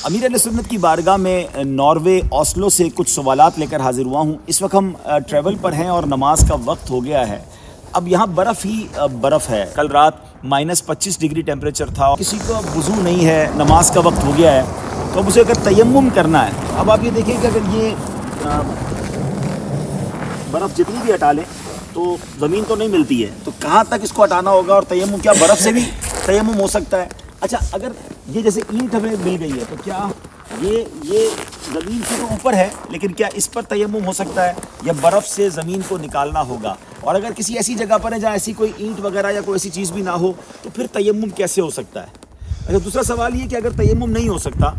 امیر اہل سنت کی بارگاہ میں ناروے اوسلو سے کچھ سوالات لے کر حاضر ہوا ہوں۔ اس وقت ہم ٹریول پر ہیں اور نماز کا وقت ہو گیا ہے۔ اب یہاں برف ہی برف ہے۔ کل رات -25 ڈگری ٹیمپریچر تھا۔ کسی کو وضو نہیں ہے، نماز کا وقت ہو گیا ہے، تو اب اسے اگر تیمم کرنا ہے، اب آپ یہ دیکھیں کہ اگر یہ برف جتنی بھی ہٹا لیں تو زمین تو نہیں ملتی ہے، تو کہاں تک اس کو ہٹانا ہوگا؟ اور تیمم کیا برف سے بھی تیمم ہو سکتا ہے؟ اچھا، اگر یہ جیسے اینٹ ہمیں مل گئی ہے تو کیا یہ زمین سے تو اوپر ہے، لیکن کیا اس پر تیمم ہو سکتا ہے یا برف سے زمین کو نکالنا ہوگا؟ اور اگر کسی ایسی جگہ پر ہے جہاں ایسی کوئی اینٹ وغیرہ یا کوئی ایسی چیز بھی نہ ہو تو پھر تیمم کیسے ہو سکتا ہے؟ اچھا، دوسرا سوال یہ کہ اگر تیمم نہیں ہو سکتا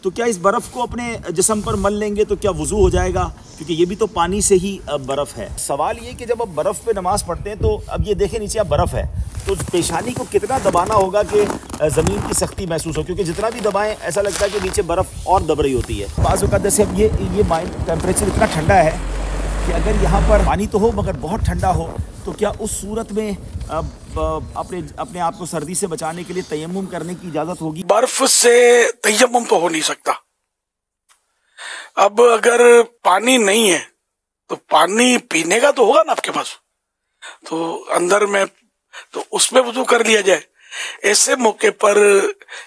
تو کیا اس برف کو اپنے جسم پر مل لیں گے تو کیا وضو ہو جائے گا؟ کیونکہ یہ بھی تو پانی سے ہی برف ہے۔ سوال یہ کہ جب آپ برف پہ نماز پڑھتے ہیں تو اب یہ دیکھیں نیچے اب برف ہے، تو پیشانی کو کتنا دبانا ہوگا کہ زمین کی سختی محسوس ہو؟ کیونکہ جتنا بھی دبائیں ایسا لگتا ہے کہ نیچے برف اور دب رہی ہوتی ہے۔ بعض اوقات جیسے اب یہ ٹیمپریچر اتنا ٹھنڈا ہے کہ اگر یہاں پر پانی تو ہو مگر بہت ٹھنڈا ہو تو کیا اس صورت میں اپنے آپ کو سردی سے بچانے کے لیے تیمم کرنے کی اجازت ہوگی؟ برف سے تیمم تو ہو نہیں سکتا۔ اب اگر پانی نہیں ہے تو پانی پینے کا تو ہوگا نا آپ کے پاس، تو اندر میں تو اس میں وضو کر لیا جائے۔ ایسے موقع پر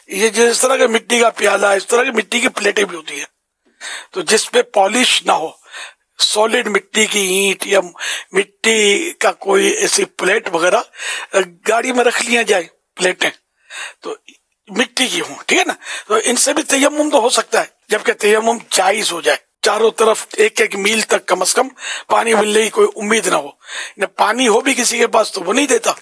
یہ جس طرح کے مٹی کا پیالہ، اس طرح کی مٹی کی پلیٹیں بھی ہوتی ہیں تو جس پہ پالش نہ ہو، سالڈ مٹی کی اینٹ یا مٹی کا کوئی ایسی پلیٹ وغیرہ گاڑی میں رکھ لیا جائے، پلیٹیں تو مٹی کی ہوں، ٹھیک ہے نا، تو ان سے بھی تیمم تو ہو سکتا ہے، جبکہ تیمم جائز ہو جائے۔ چاروں طرف ایک میل تک کم از کم پانی ملنے کی کوئی امید نہ ہو۔ پانی ہو بھی کسی کے پاس تو وہ نہیں دیتا،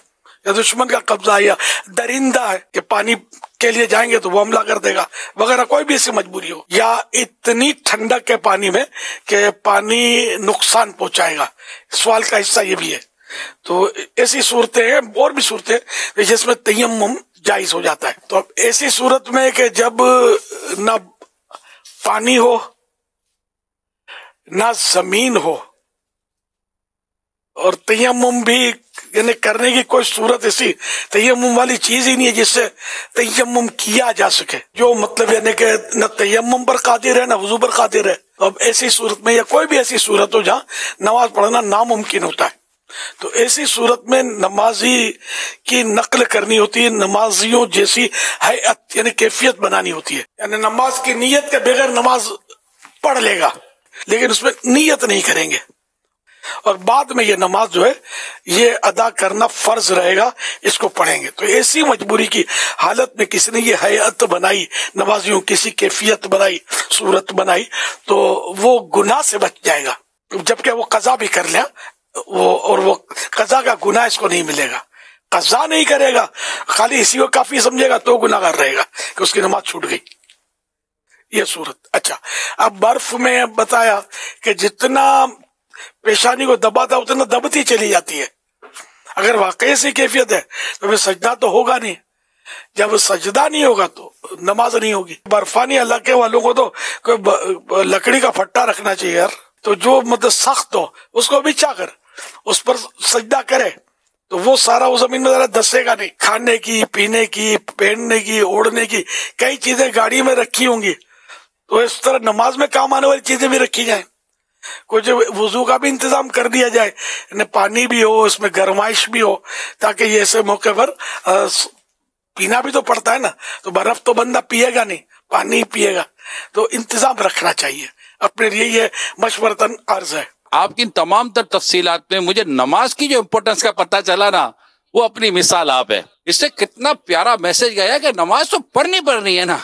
یا دشمن کا قبضہ ہے یا درندہ ہے کہ پانی کے لیے جائیں گے تو وہ حملہ کر دے گا وغیرہ، کوئی بھی ایسی مجبوری ہو، یا اتنی ٹھنڈک ہے پانی میں کہ پانی نقصان پہنچائے گا، سوال کا حصہ یہ بھی ہے۔ تو ایسی صورتیں ہیں، اور بھی صورتیں جس میں تیمم جائز ہو جاتا ہے۔ تو اب ایسی صورت میں کہ جب نہ پانی ہو نہ زمین ہو اور تیمم بھی یعنی کرنے کی کوئی صورت، ایسی تیمم والی چیز ہی نہیں ہے جس سے تیمم کیا جا سکے، جو مطلب یعنی کہ نہ تیمم پر قادر ہے نہ وضو پر قادر ہے، تو اب ایسی صورت میں یا کوئی بھی ایسی صورت ہو جہاں نماز پڑھنا ناممکن ہوتا ہے، تو ایسی صورت میں نمازی کی نقل کرنی ہوتی ہے، نمازیوں جیسی ہیئت یعنی کیفیت بنانی ہوتی ہے۔ یعنی نماز کی نیت کے بغیر نماز پڑھ لے گا لیکن اس میں نیت نہیں کریں گے، اور بعد میں یہ نماز جو ہے یہ ادا کرنا فرض رہے گا، اس کو پڑھیں گے۔ تو ایسی مجبوری کی حالت میں کسی نے یہ ہیئت بنائی، نمازیوں کسی کیفیت بنائی، صورت بنائی، تو وہ گناہ سے بچ جائے گا، جبکہ وہ قضا بھی کر لیا، اور وہ قضا کا گناہ اس کو نہیں ملے گا۔ قضا نہیں کرے گا، خالی اسی کو کافی سمجھے گا تو گناہ گار رہے گا کہ اس کی نماز چھوٹ گئی، یہ صورت۔ اچھا، اب برف میں بتایا کہ جتنا پیشانی کو دباتا اتنا دبتی چلی جاتی ہے۔ اگر واقعی سے کیفیت ہے تو پھر سجدہ تو ہوگا نہیں، جب سجدہ نہیں ہوگا تو نماز نہیں ہوگی۔ برفانی علاقے والوں کو تو کوئی لکڑی کا پھٹا رکھنا چاہیے یار، تو جو مطلب سخت ہو اس کو بچھا کر اس پر سجدہ کرے تو وہ سارا اس زمین میں ذرا دسے گا نہیں۔ کھانے کی، پینے کی، پہننے کی، اوڑھنے کی کئی چیزیں گاڑی میں رکھی ہوں گی، تو اس طرح نماز میں کام آنے والی چیزیں بھی رکھی جائیں۔ کچھ وضو کا بھی انتظام کر دیا جائے، یعنی پانی بھی ہو، اس میں گرمائش بھی ہو، تاکہ یہ ایسے موقع پر پینا بھی تو پڑتا ہے نا، تو برف تو بندہ پیے گا نہیں، پانی پیے گا، تو انتظام رکھنا چاہیے۔ اپنے لیے یہ مشورتاً عرض ہے۔ آپ کی تمام تر تفصیلات میں مجھے نماز کی جو امپورٹنس کا پتہ چلا نا، وہ اپنی مثال آپ ہے۔ اس سے کتنا پیارا میسج گیا کہ نماز تو پڑھنی ہے نا،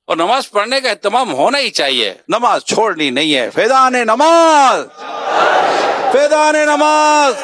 اور نماز پڑھنے کا اہتمام ہونا ہی چاہیے، نماز چھوڑنی نہیں ہے۔ فیضان نماز، فیضان نماز۔